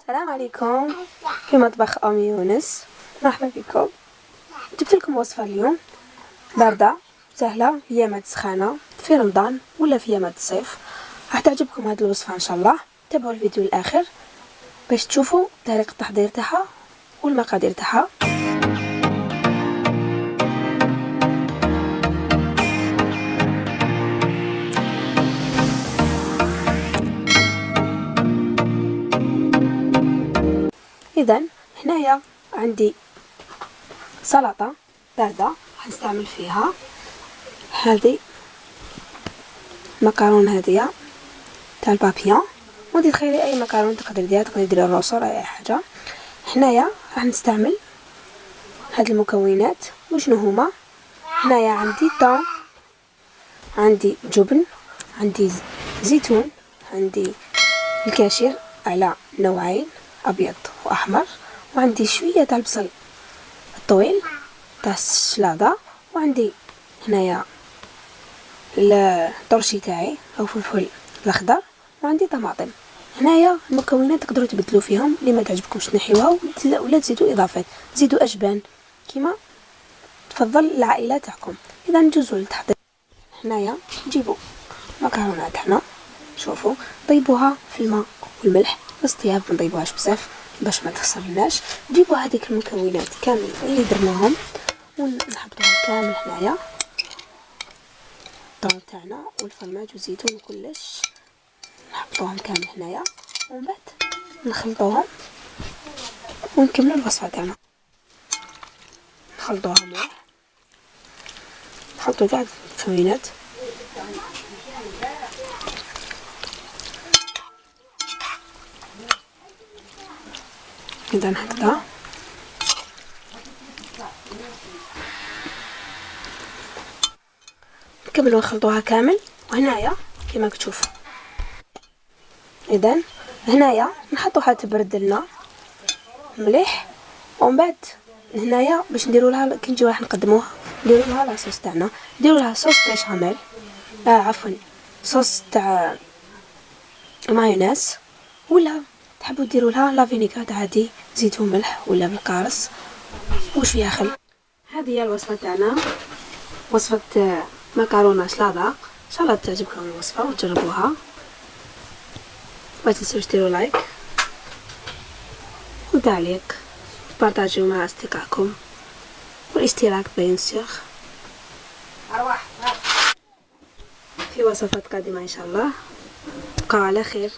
السلام عليكم في مطبخ أم يونس. مرحبا بكم. جبت لكم وصفة اليوم باردة سهلة في ايامات سخانة في رمضان ولا في ايامات الصيف. راح تعجبكم هذه الوصفة ان شاء الله. تابعوا الفيديو للاخر باش تشوفوا طريقة التحضير تاعها والمقادير تاعها. اذا هنايا عندي سلطة باردة حنستعمل فيها هذه المكرونة هذه تاع البابيون. ودي تخيلي اي مكرونه تقدري ديرها، تقدري ديري الروسو ولا اي حاجه. هنايا راح نستعمل هاد المكونات وشنو هما. هنايا عندي طون، عندي جبن، عندي زيتون، عندي الكاشير على نوعين ابيض واحمر، وعندي شويه تاع البصل الطويل تاع الشلاضه، وعندي هنايا الطرشي تاعي او فلفل الاخضر، وعندي طماطم. هنايا المكونات تقدروا تبدلوا فيهم، اللي ما تعجبكمش تنحيوها ولا تزيدوا اضافات، تزيدوا اجبان كيما تفضل العائله تاعكم. اذا ندوزوا للتحضير. هنايا نجيبوا مكرونه تاعنا، شوفوا طيبوها في الماء والملح بس طياب، ما نطيبوهاش بزاف باش ما تخسرناش. نجيبوا هذيك المكونات كامل اللي درناهم ونحطوهم كامل هنايا، الطون تاعنا والفرماج والزيتون وكلش نحطوهم كامل هنايا، ومن بعد نخلطوهم ونكملوا الوصفه تاعنا. نخلطوها مليح، نحطو كاع المكونات كدا هكذا. نكملوا نخلطوها كامل. وهنايا كما كتشوفوا اذا هنايا نحطوها تبرد لنا مليح، ومن بعد هنايا باش نديروا لها كي نجيو راح نقدموها نديروا لها لاصوص تاعنا. نديروا لها صوص بيشاميل، عفوا صوص تاع مايونيز، ولا تحبوا ديروا لها لا فينيغرات عادي، زيتون ملح ولا بالقارص وشويه خل. هذه هي الوصفه تاعنا، وصفه مكرونه سلطه. ان شاء الله تعجبكم الوصفه وتجربوها. ما تنسوش ديروا لايك وتعليق، بارطاجيو مع اصدقائكم، والاشتراك بين سور في وصفات قادمه ان شاء الله. بقوا على خير.